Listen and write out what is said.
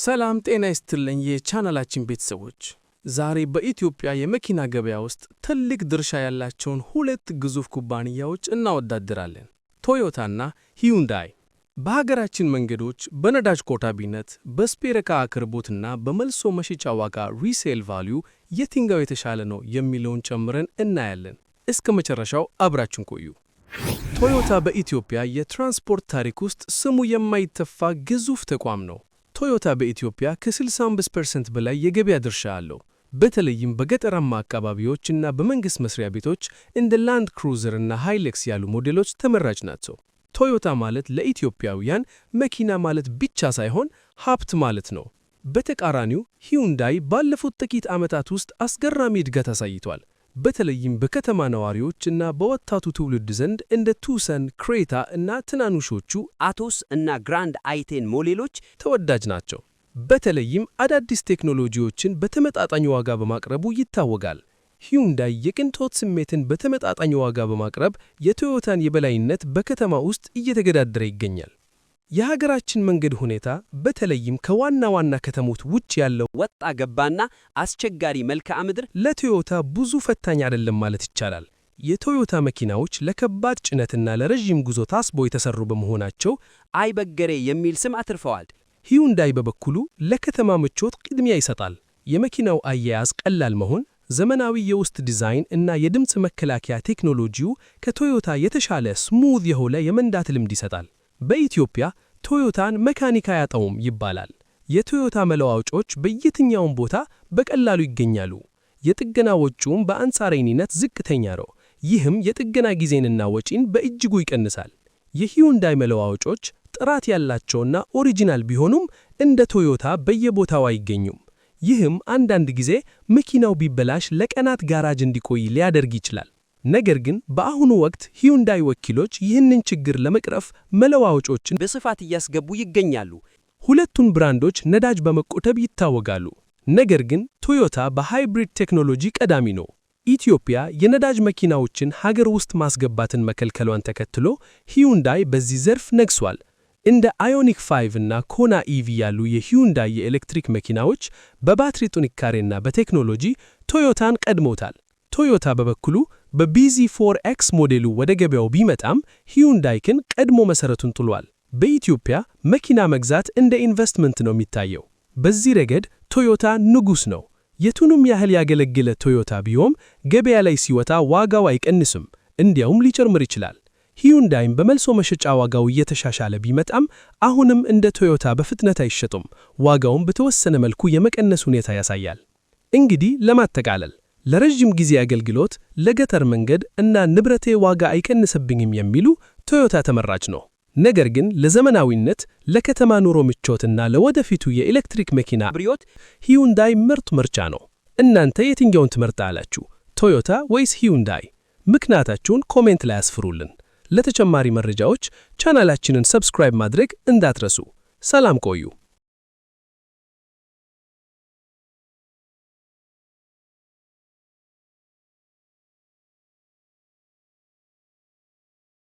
ሰላም ጤና ይስጥልኝ የቻናላችን ቤተሰቦች። ዛሬ በኢትዮጵያ የመኪና ገበያ ውስጥ ትልቅ ድርሻ ያላቸውን ሁለት ግዙፍ ኩባንያዎች እናወዳድራለን፤ ቶዮታና ሂዩንዳይ። በሀገራችን መንገዶች በነዳጅ ቆጣቢነት፣ በስፔር ዕቃ አቅርቦትና በመልሶ መሸጫ ዋጋ ሪሴል ቫልዩ የትኛው የተሻለ ነው የሚለውን ጨምረን እናያለን። እስከ መጨረሻው አብራችን ቆዩ። ቶዮታ በኢትዮጵያ የትራንስፖርት ታሪክ ውስጥ ስሙ የማይተፋ ግዙፍ ተቋም ነው። ቶዮታ በኢትዮጵያ ከ65% በላይ የገበያ ድርሻ አለው። በተለይም በገጠራማ አካባቢዎች እና በመንግሥት መስሪያ ቤቶች እንደ ላንድ ክሩዘር እና ሃይሌክስ ያሉ ሞዴሎች ተመራጭ ናቸው። ቶዮታ ማለት ለኢትዮጵያውያን መኪና ማለት ብቻ ሳይሆን ሀብት ማለት ነው። በተቃራኒው ሂዩንዳይ ባለፉት ጥቂት ዓመታት ውስጥ አስገራሚ እድገት አሳይቷል። በተለይም በከተማ ነዋሪዎች እና በወጣቱ ትውልድ ዘንድ እንደ ቱሰን፣ ክሬታ እና ትናንሾቹ አቶስ እና ግራንድ አይቴን ሞዴሎች ተወዳጅ ናቸው። በተለይም አዳዲስ ቴክኖሎጂዎችን በተመጣጣኝ ዋጋ በማቅረቡ ይታወቃል። ሂዩንዳይ የቅንጦት ስሜትን በተመጣጣኝ ዋጋ በማቅረብ የቶዮታን የበላይነት በከተማ ውስጥ እየተገዳደረ ይገኛል። የሀገራችን መንገድ ሁኔታ በተለይም ከዋና ዋና ከተሞች ውጭ ያለው ወጣ ገባና አስቸጋሪ መልክዓ ምድር ለቶዮታ ብዙ ፈታኝ አይደለም ማለት ይቻላል። የቶዮታ መኪናዎች ለከባድ ጭነትና ለረጅም ጉዞ ታስበው የተሰሩ በመሆናቸው አይበገሬ የሚል ስም አትርፈዋል። ሂዩንዳይ በበኩሉ ለከተማ ምቾት ቅድሚያ ይሰጣል። የመኪናው አያያዝ ቀላል መሆን፣ ዘመናዊ የውስጥ ዲዛይን እና የድምፅ መከላከያ ቴክኖሎጂው ከቶዮታ የተሻለ ስሙዝ የሆነ የመንዳት ልምድ ይሰጣል። በኢትዮጵያ ቶዮታን መካኒክ አያጣውም ይባላል። የቶዮታ መለዋወጫዎች በየትኛውም ቦታ በቀላሉ ይገኛሉ። የጥገና ወጪውም በአንጻራዊነት ዝቅተኛ ነው። ይህም የጥገና ጊዜንና ወጪን በእጅጉ ይቀንሳል። የሂዩንዳይ መለዋወጫዎች ጥራት ያላቸውና ኦሪጂናል ቢሆኑም እንደ ቶዮታ በየቦታው አይገኙም። ይህም አንዳንድ ጊዜ መኪናው ቢበላሽ ለቀናት ጋራጅ እንዲቆይ ሊያደርግ ይችላል። ነገር ግን በአሁኑ ወቅት ሂዩንዳይ ወኪሎች ይህንን ችግር ለመቅረፍ መለዋወጫዎችን በስፋት እያስገቡ ይገኛሉ። ሁለቱን ብራንዶች ነዳጅ በመቆጠብ ይታወቃሉ። ነገር ግን ቶዮታ በሃይብሪድ ቴክኖሎጂ ቀዳሚ ነው። ኢትዮጵያ የነዳጅ መኪናዎችን ሀገር ውስጥ ማስገባትን መከልከሏን ተከትሎ ሂዩንዳይ በዚህ ዘርፍ ነግሷል። እንደ አዮኒክ 5 እና ኮና ኢቪ ያሉ የሂዩንዳይ የኤሌክትሪክ መኪናዎች በባትሪ ጥንካሬና በቴክኖሎጂ ቶዮታን ቀድመውታል። ቶዮታ በበኩሉ በBZ4X ሞዴሉ ወደ ገበያው ቢመጣም ሂዩንዳይ ግን ቀድሞ መሰረቱን ጥሏል። በኢትዮጵያ መኪና መግዛት እንደ ኢንቨስትመንት ነው የሚታየው። በዚህ ረገድ ቶዮታ ንጉስ ነው። የቱንም ያህል ያገለገለ ቶዮታ ቢሆን ገበያ ላይ ሲወጣ ዋጋው አይቀንስም፣ እንዲያውም ሊጨምር ይችላል። ሂዩንዳይም በመልሶ መሸጫ ዋጋው እየተሻሻለ ቢመጣም አሁንም እንደ ቶዮታ በፍጥነት አይሸጡም። ዋጋውም በተወሰነ መልኩ የመቀነስ ሁኔታ ያሳያል። እንግዲህ ለማጠቃለል ለረጅም ጊዜ አገልግሎት፣ ለገጠር መንገድ እና ንብረቴ ዋጋ አይቀንስብኝም የሚሉ ቶዮታ ተመራጭ ነው። ነገር ግን ለዘመናዊነት፣ ለከተማ ኑሮ ምቾትና ለወደፊቱ የኤሌክትሪክ መኪና አብዮት ሂዩንዳይ ምርጥ ምርጫ ነው። እናንተ የትኛውን ትመርጣላችሁ? ቶዮታ ወይስ ሂዩንዳይ? ምክንያታችሁን ኮሜንት ላይ አስፍሩልን። ለተጨማሪ መረጃዎች ቻናላችንን ሰብስክራይብ ማድረግ እንዳትረሱ። ሰላም ቆዩ።